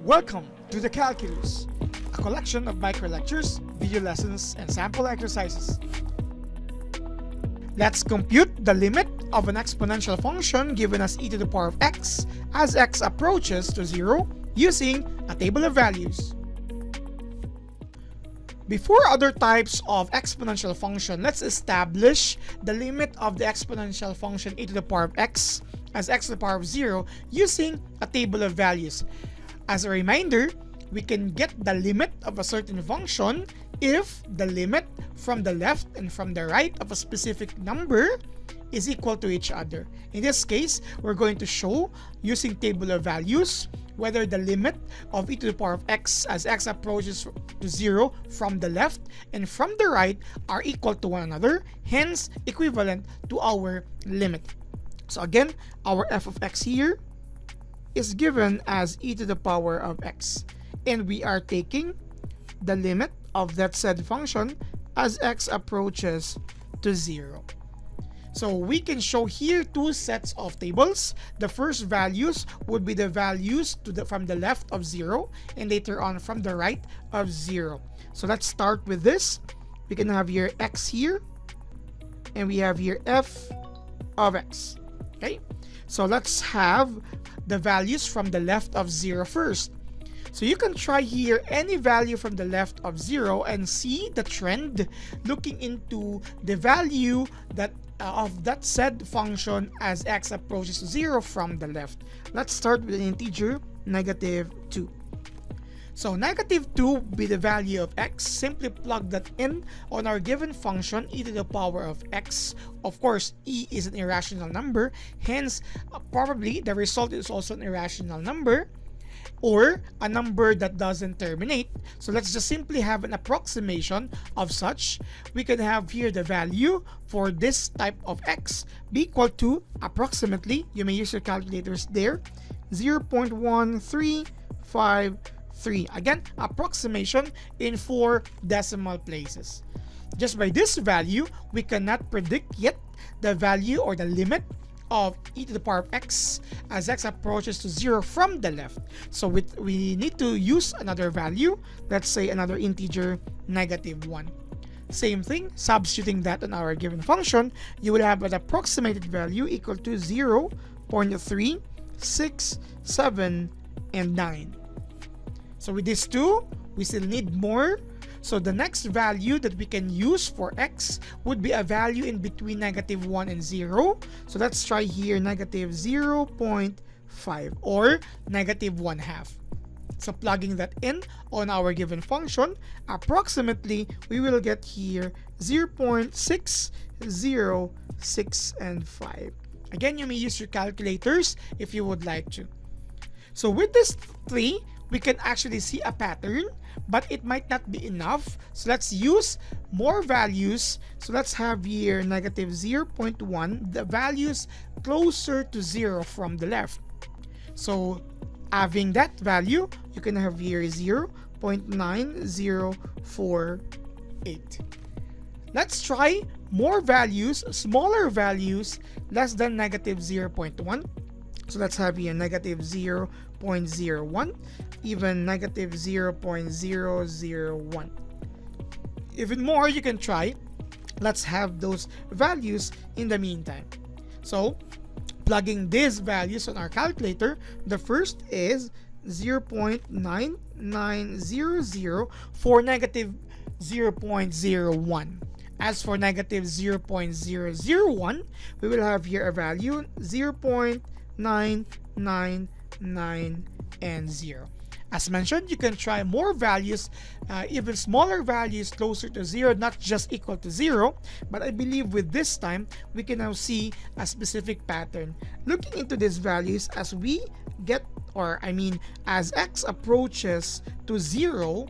Welcome to the Calculus, a collection of micro lectures, video lessons, and sample exercises. Let's compute the limit of an exponential function given as e to the power of x as x approaches to 0 using a table of values. Before other types of exponential function, let's establish the limit of the exponential function e to the power of x as x to the power of 0 using a table of values. As a reminder, we can get the limit of a certain function if the limit from the left and from the right of a specific number is equal to each other. In this case, we're going to show using table of values whether the limit of e to the power of x as x approaches to 0 from the left and from the right are equal to one another, hence equivalent to our limit. So again, our f of x here is given as e to the power of x, and we are taking the limit of that said function as x approaches to 0. So we can show here two sets of tables. The first values would be the values from the left of 0 and later on from the right of 0. So let's start with this. We can have here x here and we have here f of x. Okay, so let's have the values from the left of 0 first. So you can try here any value from the left of 0 and see the trend looking into the value that of that said function as x approaches to 0 from the left. Let's start with an integer, -2. So -2 will be the value of x. Simply plug that in on our given function e to the power of x. Of course, e is an irrational number, hence probably the result is also an irrational number or a number that doesn't terminate. So let's just simply have an approximation of such. We can have here the value for this type of x be equal to approximately, you may use your calculators there, 0.1353. Again, approximation in 4 decimal places. Just by this value, we cannot predict yet the value or the limit of e to the power of x as x approaches to 0 from the left. So we need to use another value, let's say another integer, -1. Same thing, substituting that on our given function, you will have an approximated value equal to 0.3, 6, 7, and 9. So with these two, we still need more. So the next value that we can use for x would be a value in between -1 and 0. So let's try here -0.5 or -1/2. So plugging that in on our given function, approximately we will get here 0.6, 0, 6, and 5. Again, you may use your calculators if you would like to. So with this 3, we can actually see a pattern, but it might not be enough. So let's use more values. So let's have here -0.1, the values closer to 0 from the left. So having that value, you can have here 0.9048. Let's try more values, smaller values, less than -0.1. So let's have here -0.01, even -0.001. Even more, you can try. Let's have those values in the meantime. So plugging these values on our calculator, the first is 0.9900 for -0.01. As for -0.001, we will have here a value 0.999 and 0. As mentioned, you can try more values, even smaller values closer to 0, not just equal to 0. But I believe with this time, we can now see a specific pattern. Looking into these values as we get, as x approaches to 0,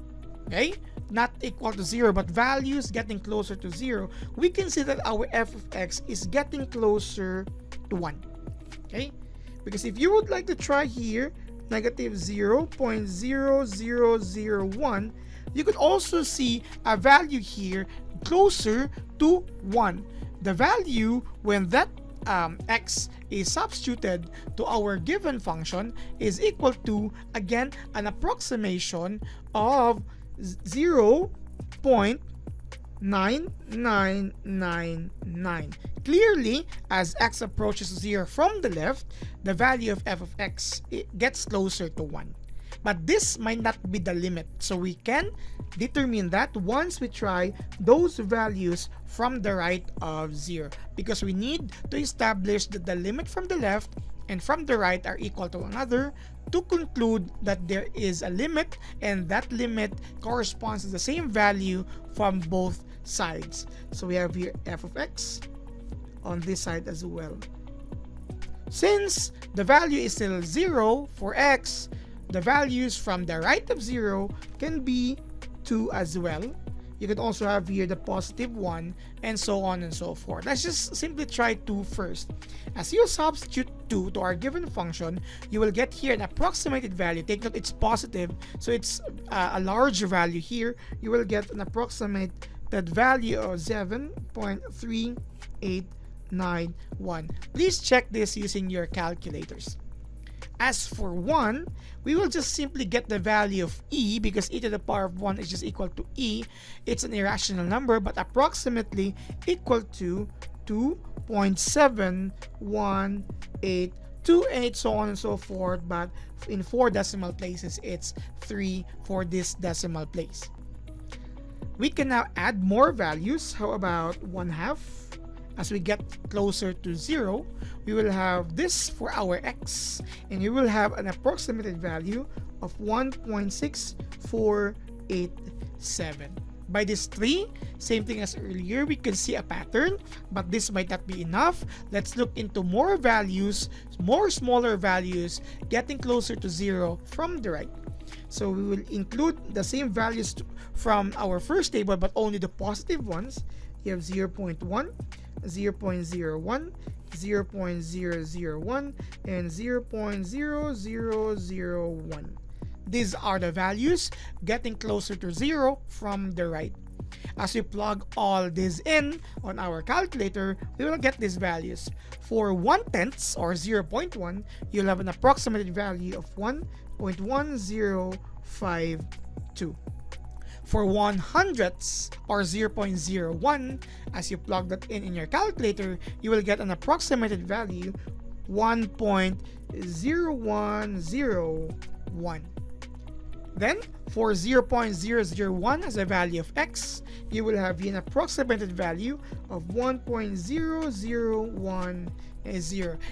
okay, not equal to 0, but values getting closer to 0, we can see that our f of x is getting closer to 1. Okay, because if you would like to try here -0.0001, you could also see a value here closer to 1. The value when that x is substituted to our given function is equal to, again, an approximation of 0.9999. Clearly, as x approaches 0 from the left, the value of f of x gets closer to 1. But this might not be the limit, so we can determine that once we try those values from the right of 0, because we need to establish that the limit from the left and from the right are equal to one another to conclude that there is a limit, and that limit corresponds to the same value from both sides. So we have here f of x on this side as well. Since the value is still 0 for x, the values from the right of 0 can be 2 as well. You could also have here the positive 1, and so on and so forth. Let's just simply try 2 first. As you substitute 2 to our given function, you will get here an approximated value. Take note, it's positive, so it's a large value here. You will get an approximated value of 7.3891. Please check this using your calculators. As for 1, we will just simply get the value of e, because e to the power of 1 is just equal to e. It's an irrational number, but approximately equal to 2.71828, so on and so forth. But in 4 decimal places, it's 3 for this decimal place. We can now add more values. How about 1/2? As we get closer to 0, we will have this for our x, and we will have an approximated value of 1.6487. By this 3, same thing as earlier, we can see a pattern, but this might not be enough. Let's look into more values, more smaller values, getting closer to 0 from the right. So we will include the same values from our first table, but only the positive ones. You have 0.1, 0.01, 0.001, and 0.0001. These are the values getting closer to 0 from the right. As we plug all these in on our calculator, we will get these values. For 1/10 or 0.1, you'll have an approximated value of 1.1052. For 100ths or 0.01, as you plug that in your calculator, you will get an approximated value 1.0101. Then for 0.001 as a value of x, you will have an approximated value of 1.0010.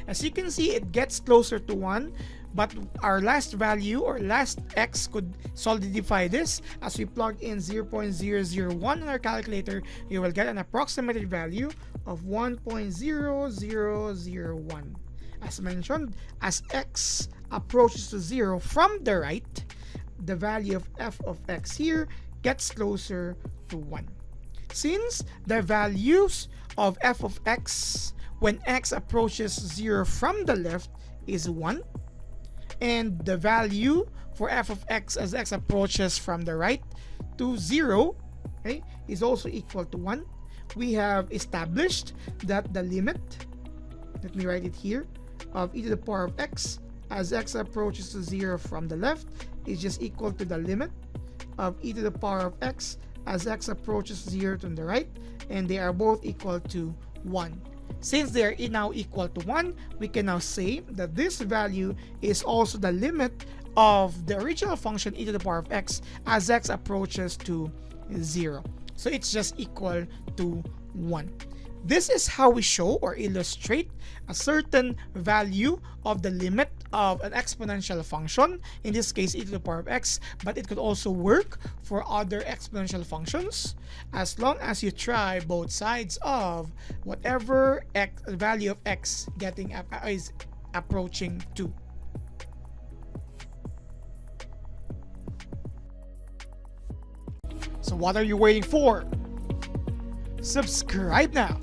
As you can see, it gets closer to 1, but our last value or last x could solidify this. As we plug in 0.001 in our calculator, you will get an approximated value of 1.0001. As mentioned, as x approaches to 0 from the right, the value of f of x here gets closer to 1. Since the values of f of x when x approaches 0 from the left is 1, and the value for f of x as x approaches from the right to 0, okay, is also equal to 1, we have established that the limit, let me write it here, of e to the power of x as x approaches to 0 from the left is just equal to the limit of e to the power of x as x approaches 0 to the right, and they are both equal to 1. Since they are now equal to 1, we can now say that this value is also the limit of the original function e to the power of x as x approaches to 0. So it's just equal to 1. This is how we show or illustrate a certain value of the limit of an exponential function, in this case e to the power of x, but it could also work for other exponential functions as long as you try both sides of whatever value of x getting is approaching to. So what are you waiting for? Subscribe now!